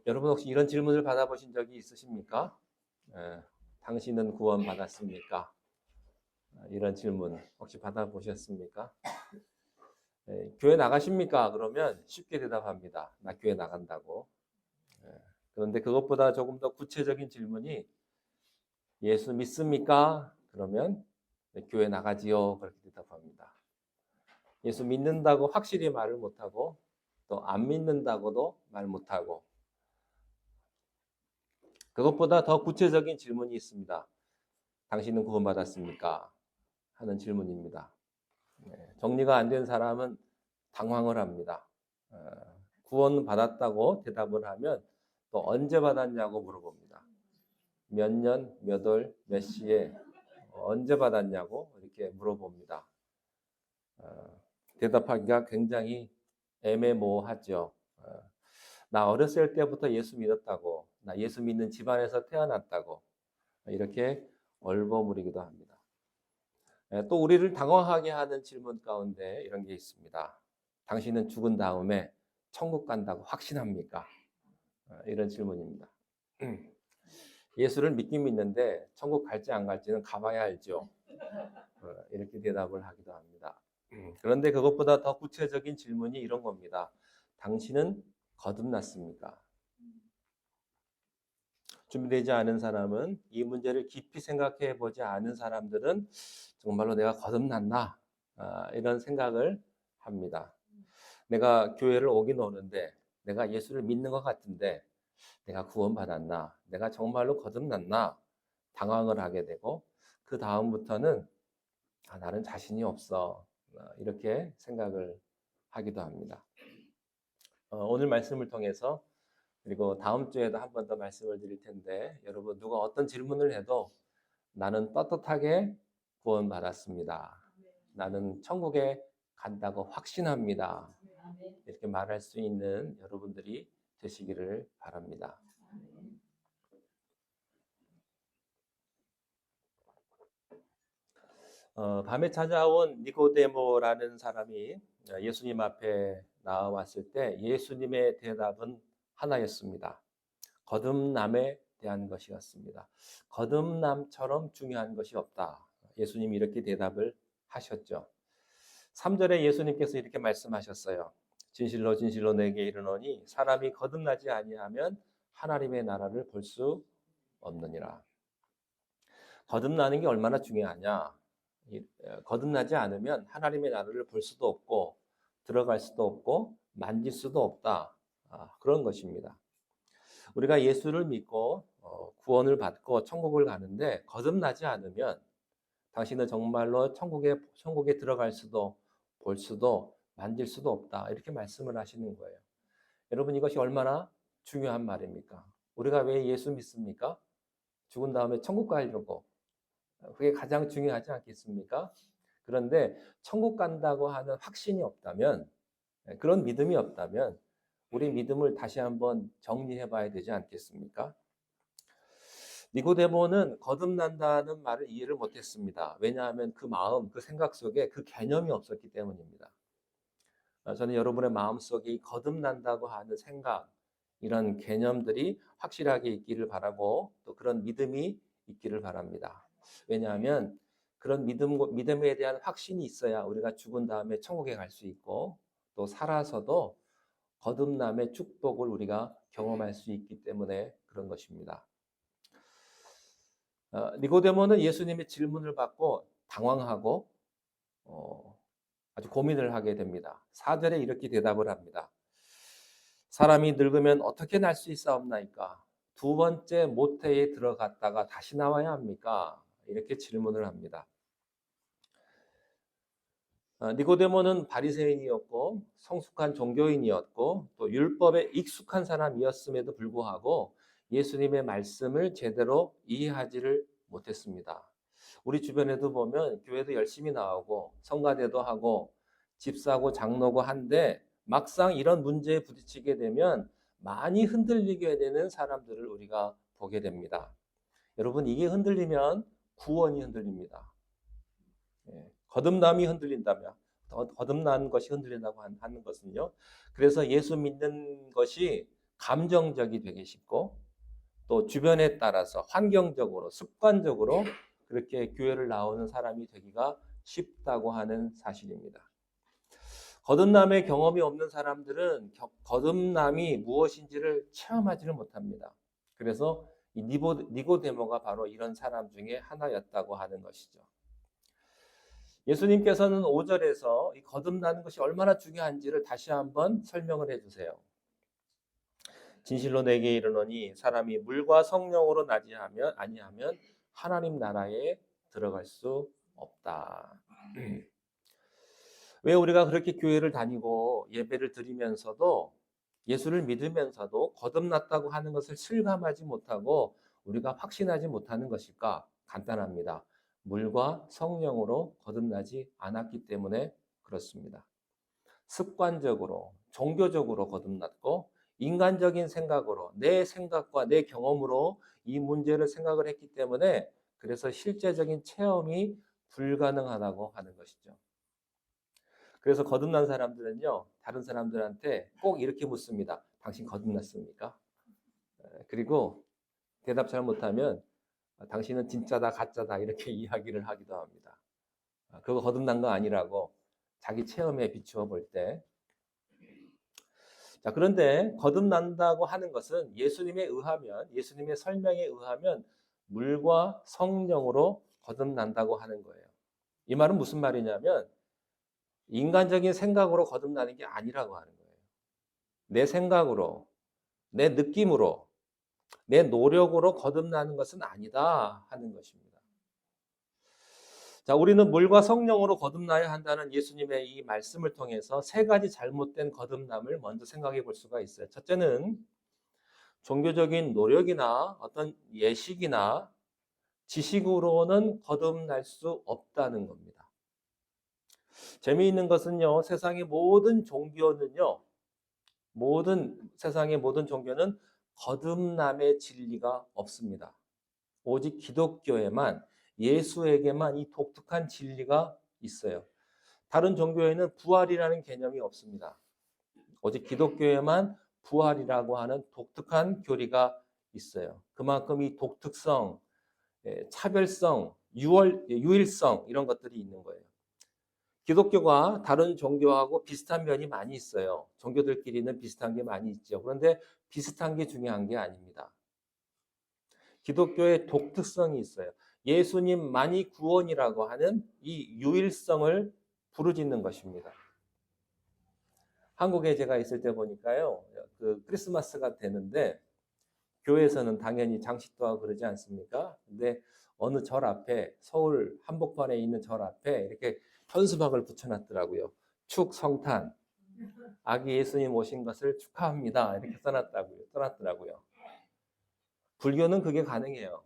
여러분 혹시 이런 질문을 받아보신 적이 있으십니까? 당신은 구원 받았습니까? 이런 질문 혹시 받아보셨습니까? 교회 나가십니까? 그러면 쉽게 대답합니다. 나 교회 나간다고. 예, 그런데 그것보다 조금 더 구체적인 질문이 예수 믿습니까? 그러면 네, 교회 나가지요. 그렇게 대답합니다. 예수 믿는다고 확실히 말을 못하고 또 안 믿는다고도 말 못하고 그것보다 더 구체적인 질문이 있습니다. 당신은 구원받았습니까? 하는 질문입니다. 정리가 안 된 사람은 당황을 합니다. 구원받았다고 대답을 하면 또 언제 받았냐고 물어봅니다. 몇 년, 몇 월, 몇 시에 언제 받았냐고 이렇게 물어봅니다. 대답하기가 굉장히 애매모호하죠. 나 어렸을 때부터 예수 믿었다고, 나 예수 믿는 집안에서 태어났다고 이렇게 얼버무리기도 합니다. 또 우리를 당황하게 하는 질문 가운데 이런 게 있습니다. 당신은 죽은 다음에 천국 간다고 확신합니까? 이런 질문입니다. 예수를 믿긴 믿는데 천국 갈지 안 갈지는 가봐야 알죠. 이렇게 대답을 하기도 합니다. 그런데 그것보다 더 구체적인 질문이 이런 겁니다. 당신은 거듭났습니까? 준비되지 않은 사람은 이 문제를 깊이 생각해 보지 않은 사람들은 정말로 내가 거듭났나? 이런 생각을 합니다. 내가 교회를 오긴 오는데 내가 예수를 믿는 것 같은데 내가 구원받았나? 내가 정말로 거듭났나? 당황을 하게 되고 그 다음부터는 나는 자신이 없어. 이렇게 생각을 하기도 합니다. 오늘 말씀을 통해서 그리고 다음 주에도 한 번 더 말씀을 드릴 텐데 여러분 누가 어떤 질문을 해도 나는 떳떳하게 구원받았습니다. 나는 천국에 간다고 확신합니다. 이렇게 말할 수 있는 여러분들이 되시기를 바랍니다. 밤에 찾아온 니고데모라는 사람이 예수님 앞에 나와왔을 때 예수님의 대답은 하나였습니다. 거듭남에 대한 것이었습니다. 거듭남처럼 중요한 것이 없다. 예수님이 이렇게 대답을 하셨죠. 3절에 예수님께서 이렇게 말씀하셨어요. 진실로 진실로 내게 이르노니 사람이 거듭나지 아니하면 하나님의 나라를 볼 수 없느니라. 거듭나는 게 얼마나 중요하냐? 거듭나지 않으면 하나님의 나라를 볼 수도 없고 들어갈 수도 없고 만질 수도 없다. 그런 것입니다. 우리가 예수를 믿고 구원을 받고 천국을 가는데 거듭나지 않으면 당신은 정말로 천국에 들어갈 수도 볼 수도 만질 수도 없다. 이렇게 말씀을 하시는 거예요. 여러분 이것이 얼마나 중요한 말입니까? 우리가 왜 예수 믿습니까? 죽은 다음에 천국 가려고. 그게 가장 중요하지 않겠습니까? 그런데 천국 간다고 하는 확신이 없다면 그런 믿음이 없다면 우리 믿음을 다시 한번 정리해 봐야 되지 않겠습니까? 니고데모는 거듭난다는 말을 이해를 못했습니다. 왜냐하면 그 마음, 그 생각 속에 그 개념이 없었기 때문입니다. 저는 여러분의 마음속에 이 거듭난다고 하는 생각, 이런 개념들이 확실하게 있기를 바라고 또 그런 믿음이 있기를 바랍니다. 왜냐하면 그런 믿음에 대한 확신이 있어야 우리가 죽은 다음에 천국에 갈 수 있고 또 살아서도 거듭남의 축복을 우리가 경험할 수 있기 때문에 그런 것입니다. 니고데모는 예수님의 질문을 받고 당황하고 아주 고민을 하게 됩니다. 4절에 이렇게 대답을 합니다. 사람이 늙으면 어떻게 날 수 있사옵나이까? 두 번째 모태에 들어갔다가 다시 나와야 합니까? 이렇게 질문을 합니다. 니고데모는 바리새인이었고 성숙한 종교인이었고 또 율법에 익숙한 사람이었음에도 불구하고 예수님의 말씀을 제대로 이해하지를 못했습니다. 우리 주변에도 보면 교회도 열심히 나오고 성가대도 하고 집사고 장로고 한데 막상 이런 문제에 부딪히게 되면 많이 흔들리게 되는 사람들을 우리가 보게 됩니다. 여러분 이게 흔들리면 구원이 흔들립니다. 거듭남이 흔들린다면 거듭난 것이 흔들린다고 하는 것은요. 그래서 예수 믿는 것이 감정적이 되기 쉽고 또 주변에 따라서 환경적으로 습관적으로 그렇게 교회를 나오는 사람이 되기가 쉽다고 하는 사실입니다. 거듭남의 경험이 없는 사람들은 거듭남이 무엇인지를 체험하지를 못합니다. 그래서 이 니고데모가 바로 이런 사람 중에 하나였다고 하는 것이죠. 예수님께서는 5절에서 이 거듭나는 것이 얼마나 중요한지를 다시 한번 설명을 해주세요. 진실로 내게 이르노니 사람이 물과 성령으로 나지 아니하면 하나님 나라에 들어갈 수 없다. 왜 우리가 그렇게 교회를 다니고 예배를 드리면서도 예수를 믿으면서도 거듭났다고 하는 것을 실감하지 못하고 우리가 확신하지 못하는 것일까? 간단합니다. 물과 성령으로 거듭나지 않았기 때문에 그렇습니다. 습관적으로, 종교적으로 거듭났고 인간적인 생각으로, 내 생각과 내 경험으로 이 문제를 생각을 했기 때문에 그래서 실제적인 체험이 불가능하다고 하는 것이죠. 그래서 거듭난 사람들은요, 다른 사람들한테 꼭 이렇게 묻습니다. 당신 거듭났습니까? 그리고 대답 잘 못하면 당신은 진짜다, 가짜다 이렇게 이야기를 하기도 합니다. 그거 거듭난 거 아니라고 자기 체험에 비추어 볼 때. 자, 그런데 거듭난다고 하는 것은 예수님의 설명에 의하면 물과 성령으로 거듭난다고 하는 거예요. 이 말은 무슨 말이냐면 인간적인 생각으로 거듭나는 게 아니라고 하는 거예요. 내 생각으로, 내 느낌으로, 내 노력으로 거듭나는 것은 아니다 하는 것입니다. 자, 우리는 물과 성령으로 거듭나야 한다는 예수님의 이 말씀을 통해서 세 가지 잘못된 거듭남을 먼저 생각해 볼 수가 있어요. 첫째는 종교적인 노력이나 어떤 예식이나 지식으로는 거듭날 수 없다는 겁니다. 재미있는 것은요, 세상의 모든 종교는요, 세상의 모든 종교는 거듭남의 진리가 없습니다. 오직 기독교에만, 예수에게만 이 독특한 진리가 있어요. 다른 종교에는 부활이라는 개념이 없습니다. 오직 기독교에만 부활이라고 하는 독특한 교리가 있어요. 그만큼 이 독특성, 차별성, 유일성 이런 것들이 있는 거예요. 기독교가 다른 종교하고 비슷한 면이 많이 있어요. 종교들끼리는 비슷한 게 많이 있죠. 그런데 비슷한 게 중요한 게 아닙니다. 기독교의 독특성이 있어요. 예수님만이 구원이라고 하는 이 유일성을 부르짖는 것입니다. 한국에 제가 있을 때 보니까요, 그 크리스마스가 되는데 교회에서는 당연히 장식도 하고 그러지 않습니까? 근데 어느 절 앞에 서울 한복판에 있는 절 앞에 이렇게 현수막을 붙여놨더라고요. 축성탄, 아기 예수님 오신 것을 축하합니다. 이렇게 써놨더라고요. 불교는 그게 가능해요.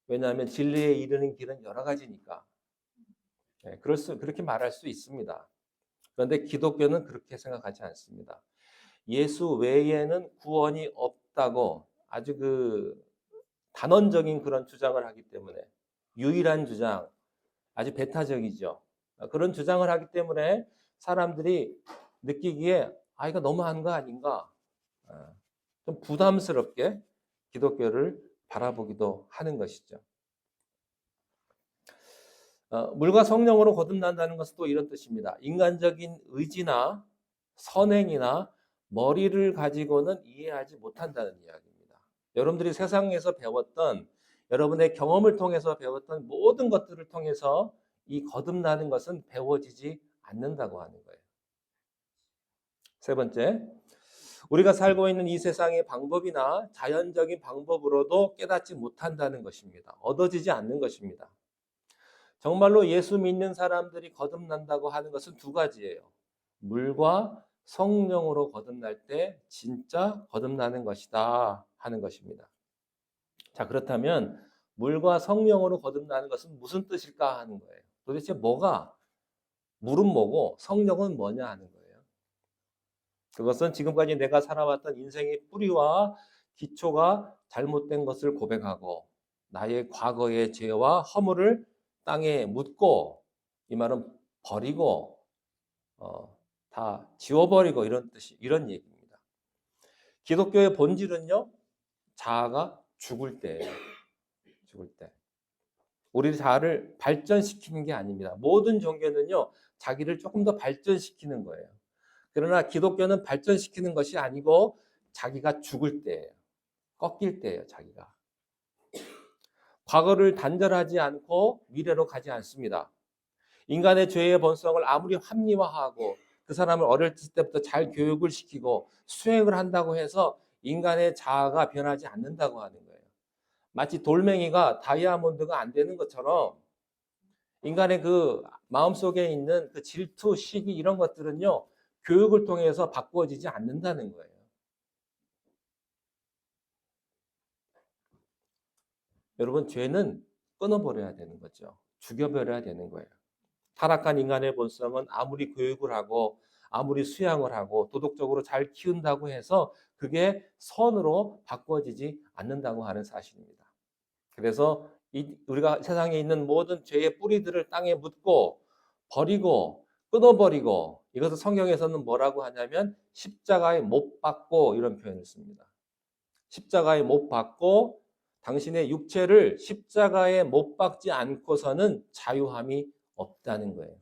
왜냐하면 진리에 이르는 길은 여러 가지니까. 그렇게 말할 수 있습니다. 그런데 기독교는 그렇게 생각하지 않습니다. 예수 외에는 구원이 없다고 아주 단언적인 그런 주장을 하기 때문에 유일한 주장, 아주 배타적이죠. 그런 주장을 하기 때문에 사람들이 느끼기에 이거 너무한 거 아닌가? 좀 부담스럽게 기독교를 바라보기도 하는 것이죠. 물과 성령으로 거듭난다는 것은 또 이런 뜻입니다. 인간적인 의지나 선행이나 머리를 가지고는 이해하지 못한다는 이야기입니다. 여러분들이 세상에서 배웠던 여러분의 경험을 통해서 배웠던 모든 것들을 통해서 이 거듭나는 것은 배워지지 않는다고 하는 거예요. 세 번째, 우리가 살고 있는 이 세상의 방법이나 자연적인 방법으로도 깨닫지 못한다는 것입니다. 얻어지지 않는 것입니다. 정말로 예수 믿는 사람들이 거듭난다고 하는 것은 두 가지예요. 물과 성령으로 거듭날 때 진짜 거듭나는 것이다 하는 것입니다. 자, 그렇다면 물과 성령으로 거듭나는 것은 무슨 뜻일까 하는 거예요. 도대체 물은 뭐고 성령은 뭐냐 하는 거예요. 그것은 지금까지 내가 살아왔던 인생의 뿌리와 기초가 잘못된 것을 고백하고 나의 과거의 죄와 허물을 땅에 묻고, 이 말은 버리고 다 지워버리고 이런 뜻이, 이런 얘기입니다. 기독교의 본질은요, 자아가 죽을 때예요. 죽을 때. 우리 자아를 발전시키는 게 아닙니다. 모든 종교는요, 자기를 조금 더 발전시키는 거예요. 그러나 기독교는 발전시키는 것이 아니고 자기가 죽을 때예요. 꺾일 때예요, 자기가. 과거를 단절하지 않고 미래로 가지 않습니다. 인간의 죄의 본성을 아무리 합리화하고 그 사람을 어렸을 때부터 잘 교육을 시키고 수행을 한다고 해서 인간의 자아가 변하지 않는다고 하는 거예요. 마치 돌멩이가 다이아몬드가 안 되는 것처럼 인간의 그 마음속에 있는 그 질투, 시기 이런 것들은요, 교육을 통해서 바꾸어지지 않는다는 거예요. 여러분, 죄는 끊어버려야 되는 거죠. 죽여버려야 되는 거예요. 타락한 인간의 본성은 아무리 교육을 하고 아무리 수양을 하고 도덕적으로 잘 키운다고 해서 그게 선으로 바꿔지지 않는다고 하는 사실입니다. 그래서 우리가 세상에 있는 모든 죄의 뿌리들을 땅에 묻고 버리고 끊어버리고, 이것을 성경에서는 뭐라고 하냐면 십자가에 못 박고 이런 표현을 씁니다. 십자가에 못 박고 당신의 육체를 십자가에 못 박지 않고서는 자유함이 없다는 거예요.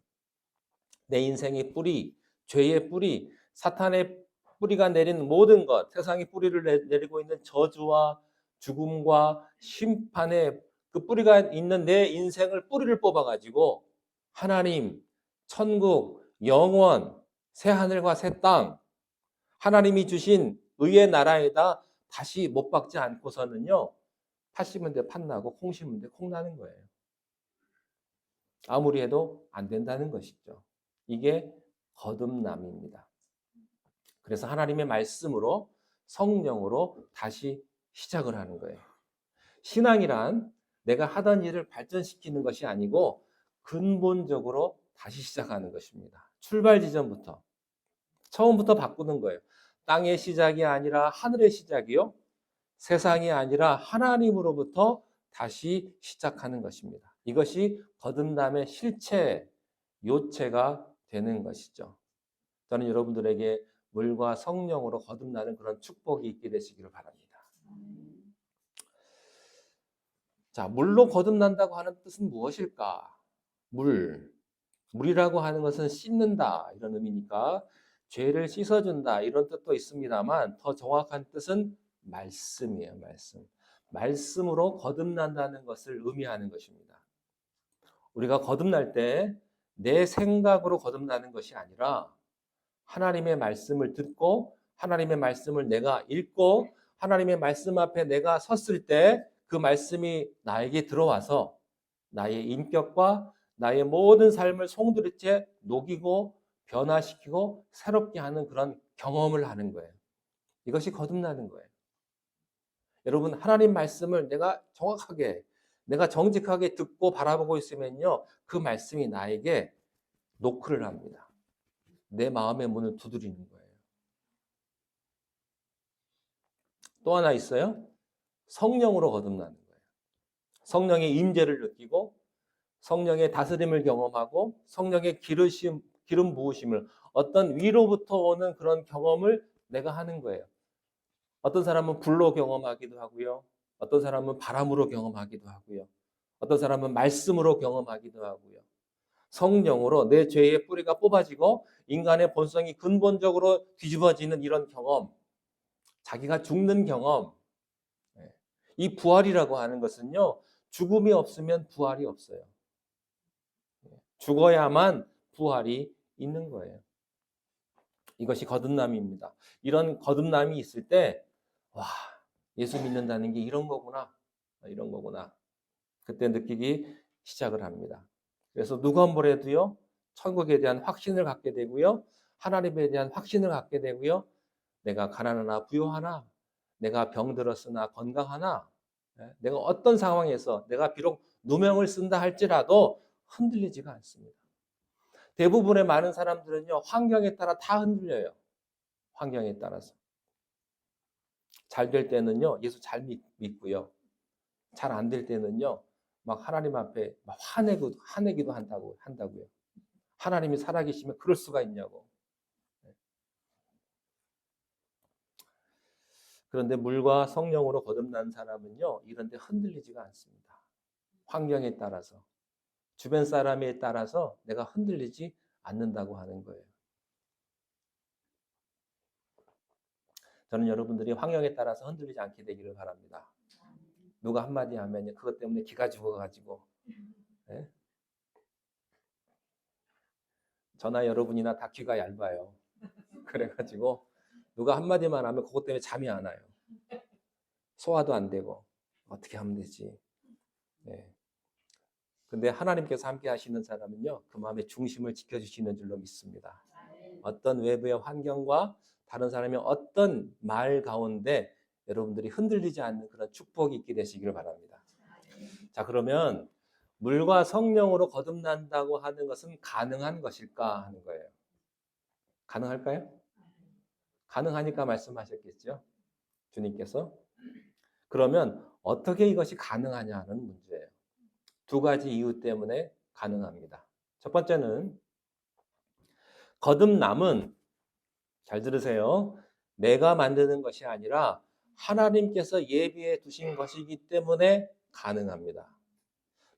내 인생의 뿌리, 죄의 뿌리, 사탄의 뿌리가 내린 모든 것, 세상의 뿌리를 내리고 있는 저주와 죽음과 심판의 그 뿌리가 있는 내 인생을 뿌리를 뽑아가지고 하나님, 천국, 영원, 새하늘과 새 땅, 하나님이 주신 의의 나라에다 다시 못 박지 않고서는요, 팥 심은 데 팥 나고 콩 심은 데 콩 나는 거예요. 아무리 해도 안 된다는 것이죠. 이게 거듭남입니다. 그래서 하나님의 말씀으로, 성령으로 다시 시작을 하는 거예요. 신앙이란 내가 하던 일을 발전시키는 것이 아니고 근본적으로 다시 시작하는 것입니다. 출발 지점부터, 처음부터 바꾸는 거예요. 땅의 시작이 아니라 하늘의 시작이요. 세상이 아니라 하나님으로부터 다시 시작하는 것입니다. 이것이 거듭남의 실체, 요체가 되는 것이죠. 저는 여러분들에게 물과 성령으로 거듭나는 그런 축복이 있게 되시기를 바랍니다. 자, 물로 거듭난다고 하는 뜻은 무엇일까? 물이라고 하는 것은 씻는다 이런 의미니까 죄를 씻어준다 이런 뜻도 있습니다만 더 정확한 뜻은 말씀이에요. 말씀으로 거듭난다는 것을 의미하는 것입니다. 우리가 거듭날 때 내 생각으로 거듭나는 것이 아니라 하나님의 말씀을 듣고 하나님의 말씀을 내가 읽고 하나님의 말씀 앞에 내가 섰을 때 그 말씀이 나에게 들어와서 나의 인격과 나의 모든 삶을 송두리째 녹이고 변화시키고 새롭게 하는 그런 경험을 하는 거예요. 이것이 거듭나는 거예요. 여러분, 하나님 말씀을 내가 정확하게, 내가 정직하게 듣고 바라보고 있으면요, 그 말씀이 나에게 노크를 합니다. 내 마음의 문을 두드리는 거예요. 또 하나 있어요. 성령으로 거듭나는 거예요. 성령의 임재를 느끼고 성령의 다스림을 경험하고 성령의 기름 부으심을, 어떤 위로부터 오는 그런 경험을 내가 하는 거예요. 어떤 사람은 불로 경험하기도 하고요. 어떤 사람은 바람으로 경험하기도 하고요. 어떤 사람은 말씀으로 경험하기도 하고요. 성령으로 내 죄의 뿌리가 뽑아지고 인간의 본성이 근본적으로 뒤집어지는 이런 경험, 자기가 죽는 경험, 이 부활이라고 하는 것은요, 죽음이 없으면 부활이 없어요. 죽어야만 부활이 있는 거예요. 이것이 거듭남입니다. 이런 거듭남이 있을 때, 와, 예수 믿는다는 게 이런 거구나. 이런 거구나. 그때 느끼기 시작을 합니다. 그래서 누가복음에도요, 천국에 대한 확신을 갖게 되고요, 하나님에 대한 확신을 갖게 되고요, 내가 가난하나 부유하나, 내가 병들었으나 건강하나, 내가 어떤 상황에서 내가 비록 누명을 쓴다 할지라도 흔들리지가 않습니다. 대부분의 많은 사람들은요, 환경에 따라 다 흔들려요. 환경에 따라서. 잘 될 때는요, 예수 잘 믿고요. 잘 안 될 때는요, 막 하나님 앞에 막 화내기도 한다고요. 하나님이 살아계시면 그럴 수가 있냐고. 그런데 물과 성령으로 거듭난 사람은요, 이런 데 흔들리지가 않습니다. 환경에 따라서, 주변 사람에 따라서 내가 흔들리지 않는다고 하는 거예요. 저는 여러분들이 환경에 따라서 흔들리지 않게 되기를 바랍니다. 누가 한마디 하면 그것 때문에 기가 죽어가지고, 예? 저나 여러분이나 다 귀가 얇아요. 그래가지고 누가 한마디만 하면 그것 때문에 잠이 안 와요. 소화도 안 되고 어떻게 하면 되지? 네. 근데 하나님께서 함께 하시는 사람은요, 그 마음의 중심을 지켜주시는 줄로 믿습니다. 어떤 외부의 환경과 다른 사람의 어떤 말 가운데 여러분들이 흔들리지 않는 그런 축복이 있게 되시기를 바랍니다. 자, 그러면 물과 성령으로 거듭난다고 하는 것은 가능한 것일까 하는 거예요. 가능할까요? 가능하니까 말씀하셨겠죠? 주님께서. 그러면 어떻게 이것이 가능하냐는 문제예요. 두 가지 이유 때문에 가능합니다. 첫 번째는 거듭남은, 잘 들으세요, 내가 만드는 것이 아니라 하나님께서 예비해 두신 것이기 때문에 가능합니다.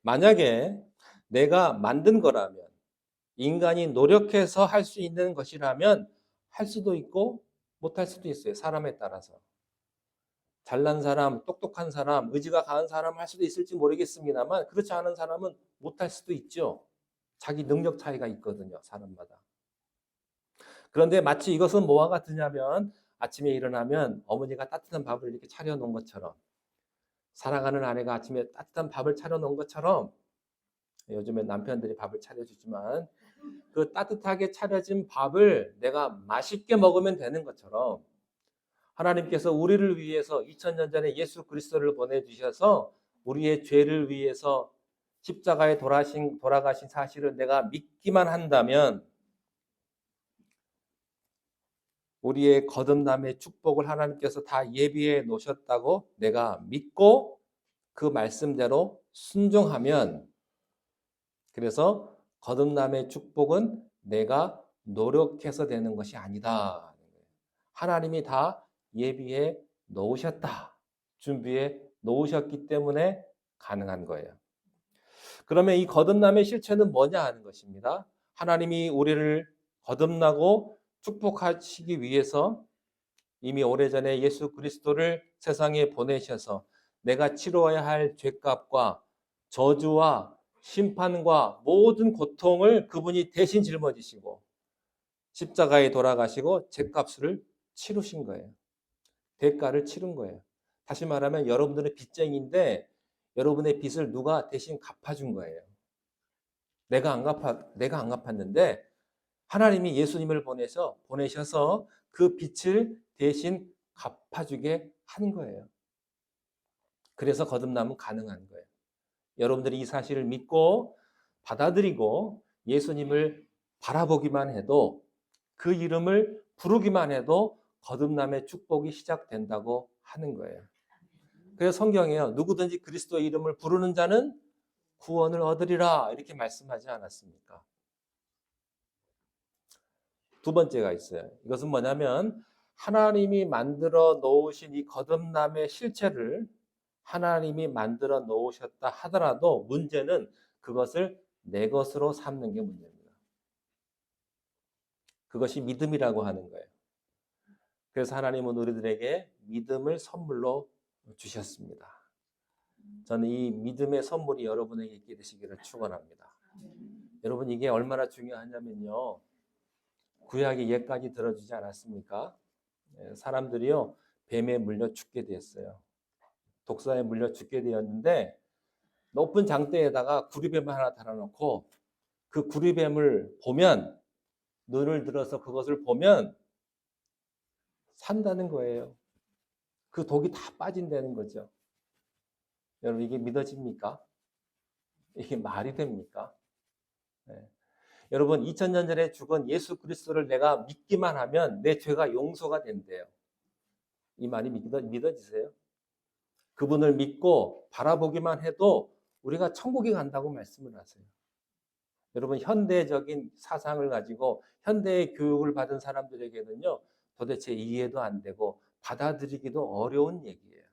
만약에 내가 만든 거라면, 인간이 노력해서 할 수 있는 것이라면 할 수도 있고 못할 수도 있어요. 사람에 따라서. 잘난 사람, 똑똑한 사람, 의지가 강한 사람 할 수도 있을지 모르겠습니다만 그렇지 않은 사람은 못할 수도 있죠. 자기 능력 차이가 있거든요. 사람마다. 그런데 마치 이것은 뭐와 같으냐면 아침에 일어나면 어머니가 따뜻한 밥을 이렇게 차려놓은 것처럼, 사랑하는 아내가 아침에 따뜻한 밥을 차려놓은 것처럼, 요즘에 남편들이 밥을 차려주지만 그 따뜻하게 차려진 밥을 내가 맛있게 먹으면 되는 것처럼 하나님께서 우리를 위해서 2000년 전에 예수 그리스도를 보내주셔서 우리의 죄를 위해서 십자가에 돌아가신 사실을 내가 믿기만 한다면 우리의 거듭남의 축복을 하나님께서 다 예비해 놓으셨다고 내가 믿고 그 말씀대로 순종하면, 그래서 거듭남의 축복은 내가 노력해서 되는 것이 아니다. 하나님이 다 예비해 놓으셨다. 준비해 놓으셨기 때문에 가능한 거예요. 그러면 이 거듭남의 실체는 뭐냐 하는 것입니다. 하나님이 우리를 거듭나고 축복하시기 위해서 이미 오래전에 예수 그리스도를 세상에 보내셔서 내가 치러야 할 죄값과 저주와 심판과 모든 고통을 그분이 대신 짊어지시고 십자가에 돌아가시고 죄값을 치르신 거예요. 대가를 치른 거예요. 다시 말하면 여러분들은 빚쟁이인데 여러분의 빚을 누가 대신 갚아준 거예요. 내가 안 갚았는데 하나님이 예수님을 보내셔서 그 빚을 대신 갚아주게 한 거예요. 그래서 거듭남은 가능한 거예요. 여러분들이 이 사실을 믿고 받아들이고 예수님을 바라보기만 해도, 그 이름을 부르기만 해도 거듭남의 축복이 시작된다고 하는 거예요. 그래서 성경에요, 누구든지 그리스도의 이름을 부르는 자는 구원을 얻으리라 이렇게 말씀하지 않았습니까? 두 번째가 있어요. 이것은 뭐냐면 하나님이 만들어 놓으신 이 거듭남의 실체를 하나님이 만들어 놓으셨다 하더라도 문제는 그것을 내 것으로 삼는 게 문제입니다. 그것이 믿음이라고 하는 거예요. 그래서 하나님은 우리들에게 믿음을 선물로 주셨습니다. 저는 이 믿음의 선물이 여러분에게 있게 되시기를 축원합니다. 여러분, 이게 얼마나 중요하냐면요, 구약의 옛까지 들어주지 않았습니까? 사람들이요 뱀에 물려 죽게 되었어요. 독사에 물려 죽게 되었는데 높은 장대에다가 구리뱀을 하나 달아놓고 그 구리뱀을 보면, 눈을 들어서 그것을 보면 산다는 거예요. 그 독이 다 빠진다는 거죠. 여러분, 이게 믿어집니까? 이게 말이 됩니까? 네. 여러분, 2000년 전에 죽은 예수 그리스도를 내가 믿기만 하면 내 죄가 용서가 된대요. 이 말이 믿어지세요? 그분을 믿고 바라보기만 해도 우리가 천국에 간다고 말씀을 하세요. 여러분, 현대적인 사상을 가지고 현대의 교육을 받은 사람들에게는요 도대체 이해도 안 되고 받아들이기도 어려운 얘기예요.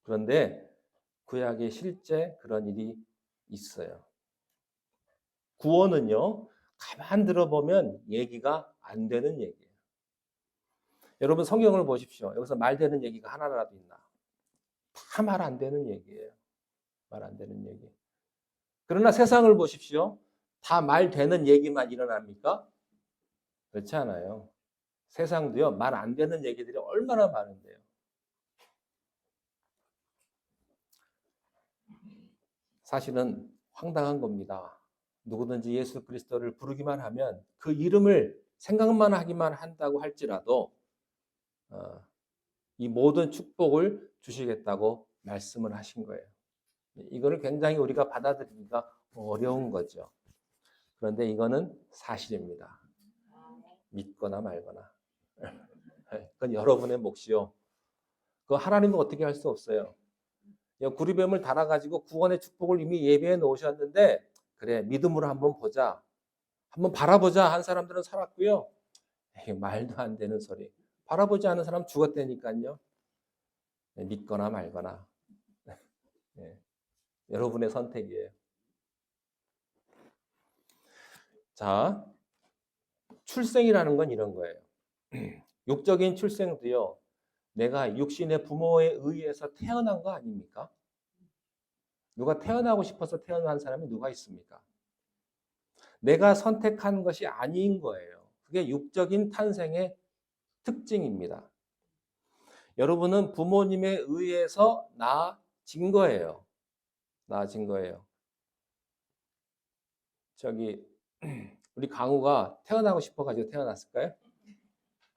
그런데 구약에 실제 그런 일이 있어요. 구원은요, 가만 들어보면 얘기가 안 되는 얘기예요. 여러분 성경을 보십시오. 여기서 말 되는 얘기가 하나라도 있나? 다 말 안 되는 얘기예요. 말 안 되는 얘기. 그러나 세상을 보십시오. 다 말 되는 얘기만 일어납니까? 그렇지 않아요. 세상도요, 말 안 되는 얘기들이 얼마나 많은데요. 사실은 황당한 겁니다. 누구든지 예수 그리스도를 부르기만 하면 그 이름을 생각만 하기만 한다고 할지라도 이 모든 축복을 주시겠다고 말씀을 하신 거예요. 이거를 굉장히 우리가 받아들이기가 어려운 거죠. 그런데 이거는 사실입니다. 믿거나 말거나. 그건 여러분의 몫이요. 그 하나님은 어떻게 할 수 없어요. 구리뱀을 달아가지고 구원의 축복을 이미 예비해 놓으셨는데 그래 믿음으로 한번 보자. 한번 바라보자 한 사람들은 살았고요. 에이, 말도 안 되는 소리. 바라보지 않은 사람 죽었다니까요. 믿거나 말거나. 네. 여러분의 선택이에요. 자, 출생이라는 건 이런 거예요. 육적인 출생도요. 내가 육신의 부모에 의해서 태어난 거 아닙니까? 누가 태어나고 싶어서 태어난 사람이 누가 있습니까? 내가 선택한 것이 아닌 거예요. 그게 육적인 탄생의 특징입니다. 여러분은 부모님에 의해서 나아진 거예요. 나아진 거예요. 우리 강우가 태어나고 싶어가지고 태어났을까요?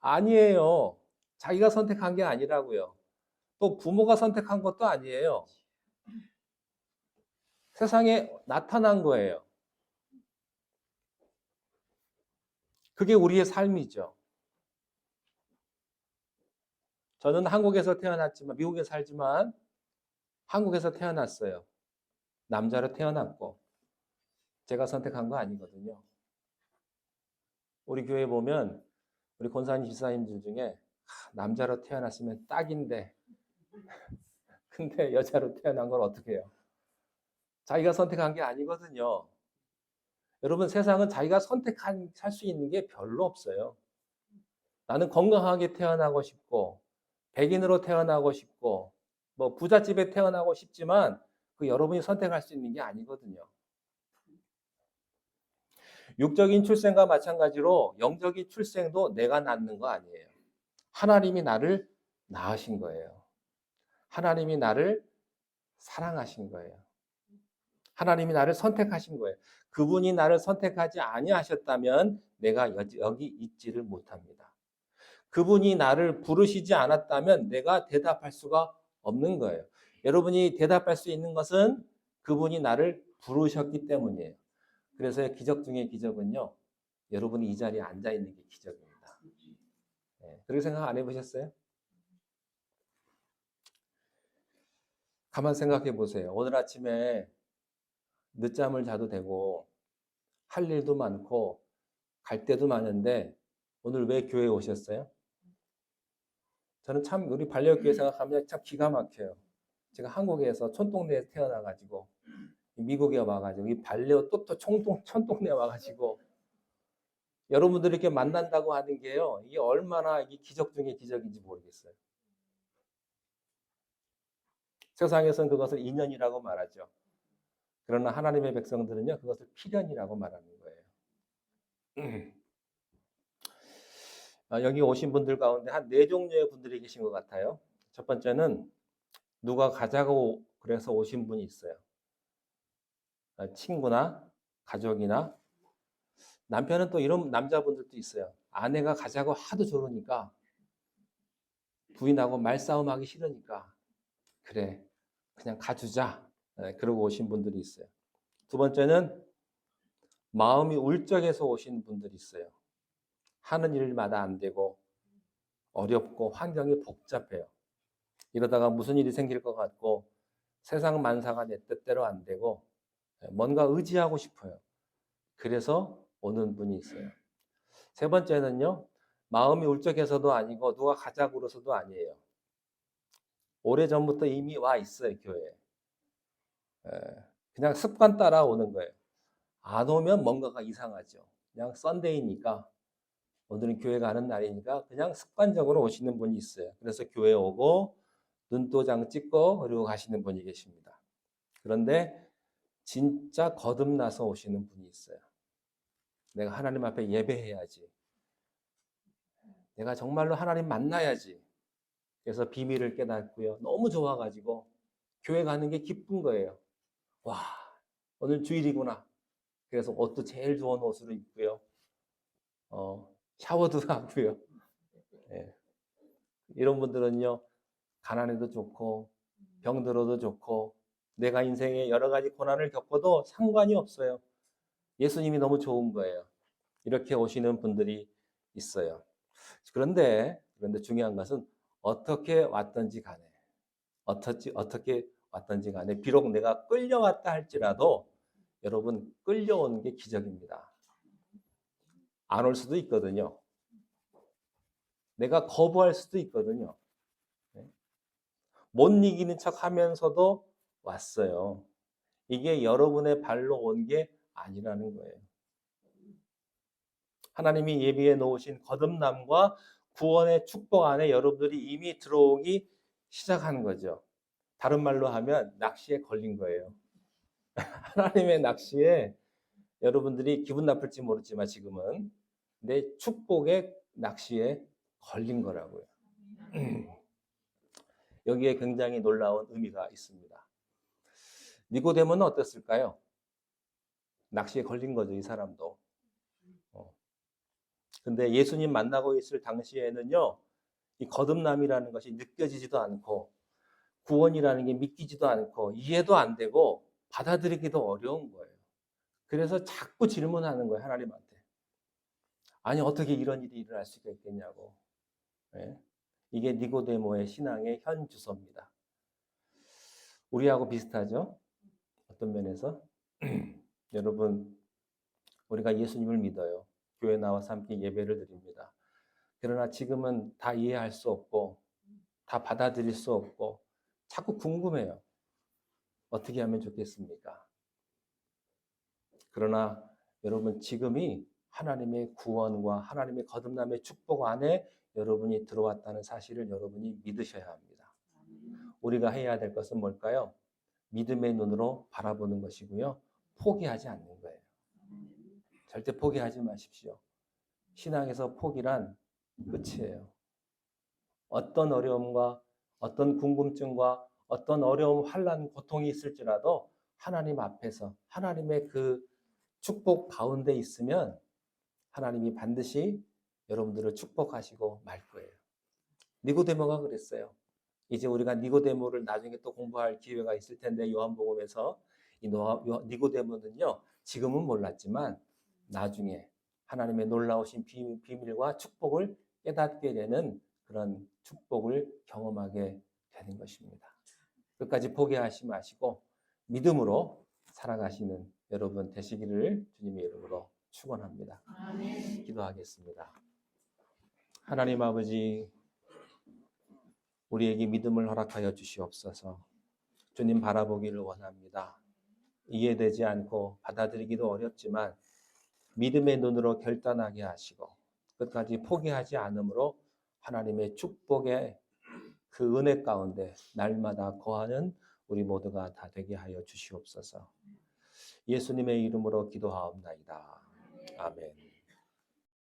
아니에요. 자기가 선택한 게 아니라고요. 또 부모가 선택한 것도 아니에요. 세상에 나타난 거예요. 그게 우리의 삶이죠. 저는 한국에서 태어났지만, 미국에 살지만, 한국에서 태어났어요. 남자로 태어났고, 제가 선택한 거 아니거든요. 우리 교회 보면, 우리 권사님, 집사님들 중에, 남자로 태어났으면 딱인데, 근데 여자로 태어난 걸 어떻게 해요? 자기가 선택한 게 아니거든요. 여러분, 세상은 자기가 선택한, 살 수 있는 게 별로 없어요. 나는 건강하게 태어나고 싶고, 백인으로 태어나고 싶고, 뭐 부잣집에 태어나고 싶지만 그 여러분이 선택할 수 있는 게 아니거든요. 육적인 출생과 마찬가지로 영적인 출생도 내가 낳는 거 아니에요. 하나님이 나를 낳으신 거예요. 하나님이 나를 사랑하신 거예요. 하나님이 나를 선택하신 거예요. 그분이 나를 선택하지 아니하셨다면 내가 여기 있지를 못합니다. 그분이 나를 부르시지 않았다면 내가 대답할 수가 없는 거예요. 여러분이 대답할 수 있는 것은 그분이 나를 부르셨기 때문이에요. 그래서 기적 중에 기적은요. 여러분이 이 자리에 앉아 있는 게 기적입니다. 네, 그렇게 생각 안 해보셨어요? 가만 생각해 보세요. 오늘 아침에 늦잠을 자도 되고 할 일도 많고 갈 데도 많은데 오늘 왜 교회에 오셨어요? 저는 참 우리 발레교회 생각하면 참 기가 막혀요. 제가 한국에서 촌동네에 태어나가지고 미국에 와가지고 이 발레오 또 촌동네 와가지고 여러분들이 이렇게 만난다고 하는 게요. 이게 얼마나 이게 기적 중에 기적인지 모르겠어요. 세상에서는 그것을 인연이라고 말하죠. 그러나 하나님의 백성들은요, 그것을 필연이라고 말하는 거예요. 여기 오신 분들 가운데 한 네 종류의 분들이 계신 것 같아요. 첫 번째는 누가 가자고 그래서 오신 분이 있어요. 친구나 가족이나 남편은 또 이런 남자분들도 있어요. 아내가 가자고 하도 저러니까 부인하고 말싸움하기 싫으니까 그래 그냥 가주자. 그러고 오신 분들이 있어요. 두 번째는 마음이 울적해서 오신 분들이 있어요. 하는 일마다 안 되고 어렵고 환경이 복잡해요. 이러다가 무슨 일이 생길 것 같고 세상 만사가 내 뜻대로 안 되고 뭔가 의지하고 싶어요. 그래서 오는 분이 있어요. 세 번째는요. 마음이 울적해서도 아니고 누가 가자고 그래서도 아니에요. 오래전부터 이미 와 있어요, 교회에. 예, 그냥 습관 따라 오는 거예요. 안 오면 뭔가가 이상하죠. 그냥 썬데이니까 오늘은 교회 가는 날이니까 그냥 습관적으로 오시는 분이 있어요. 그래서 교회 오고 눈도장 찍고 그리고 가시는 분이 계십니다. 그런데 진짜 거듭나서 오시는 분이 있어요. 내가 하나님 앞에 예배해야지. 내가 정말로 하나님 만나야지. 그래서 비밀을 깨닫고요. 너무 좋아가지고 교회 가는 게 기쁜 거예요. 와, 오늘 주일이구나. 그래서 옷도 제일 좋은 옷으로 입고요. 샤워도 하고요. 예. 이런 분들은요, 가난해도 좋고, 병들어도 좋고, 내가 인생에 여러 가지 고난을 겪어도 상관이 없어요. 예수님이 너무 좋은 거예요. 이렇게 오시는 분들이 있어요. 그런데 중요한 것은 어떻게 왔든지 간에, 어떻게 왔든지 간에, 비록 내가 끌려왔다 할지라도 여러분, 끌려오는 게 기적입니다. 안 올 수도 있거든요. 내가 거부할 수도 있거든요. 못 이기는 척 하면서도 왔어요. 이게 여러분의 발로 온 게 아니라는 거예요. 하나님이 예비해 놓으신 거듭남과 구원의 축복 안에 여러분들이 이미 들어오기 시작한 거죠. 다른 말로 하면 낚시에 걸린 거예요. 하나님의 낚시에 여러분들이 기분 나쁠지 모르지만 지금은 내 축복의 낚시에 걸린 거라고요. 여기에 굉장히 놀라운 의미가 있습니다. 니고데모는 어땠을까요? 낚시에 걸린 거죠, 이 사람도. 근데 예수님 만나고 있을 당시에는요, 이 거듭남이라는 것이 느껴지지도 않고, 구원이라는 게 믿기지도 않고, 이해도 안 되고, 받아들이기도 어려운 거예요. 그래서 자꾸 질문하는 거예요, 하나님한테. 아니, 어떻게 이런 일이 일어날 수가 있겠냐고. 네? 이게 니고데모의 신앙의 현 주소입니다. 우리하고 비슷하죠? 어떤 면에서? 여러분, 우리가 예수님을 믿어요. 교회 나와서 함께 예배를 드립니다. 그러나 지금은 다 이해할 수 없고, 다 받아들일 수 없고, 자꾸 궁금해요. 어떻게 하면 좋겠습니까? 그러나 여러분, 지금이 하나님의 구원과 하나님의 거듭남의 축복 안에 여러분이 들어왔다는 사실을 여러분이 믿으셔야 합니다. 우리가 해야 될 것은 뭘까요? 믿음의 눈으로 바라보는 것이고요. 포기하지 않는 거예요. 절대 포기하지 마십시오. 신앙에서 포기란 끝이에요. 어떤 어려움과 어떤 궁금증과 어떤 어려움, 환난, 고통이 있을지라도 하나님 앞에서 하나님의 그 축복 가운데 있으면 하나님이 반드시 여러분들을 축복하시고 말 거예요. 니고데모가 그랬어요. 이제 우리가 니고데모를 나중에 또 공부할 기회가 있을 텐데 요한복음에서 이 니고데모는요. 지금은 몰랐지만 나중에 하나님의 놀라우신 비밀과 축복을 깨닫게 되는 그런 축복을 경험하게 되는 것입니다. 끝까지 포기하지 마시고 믿음으로 살아가시는 여러분 되시기를 주님의 이름으로 축원합니다. 기도하겠습니다. 하나님 아버지, 우리에게 믿음을 허락하여 주시옵소서. 주님 바라보기를 원합니다. 이해되지 않고 받아들이기도 어렵지만 믿음의 눈으로 결단하게 하시고 끝까지 포기하지 않으므로 하나님의 축복의 그 은혜 가운데 날마다 거하는 우리 모두가 다 되게 하여 주시옵소서. 예수님의 이름으로 기도하옵나이다. 아멘.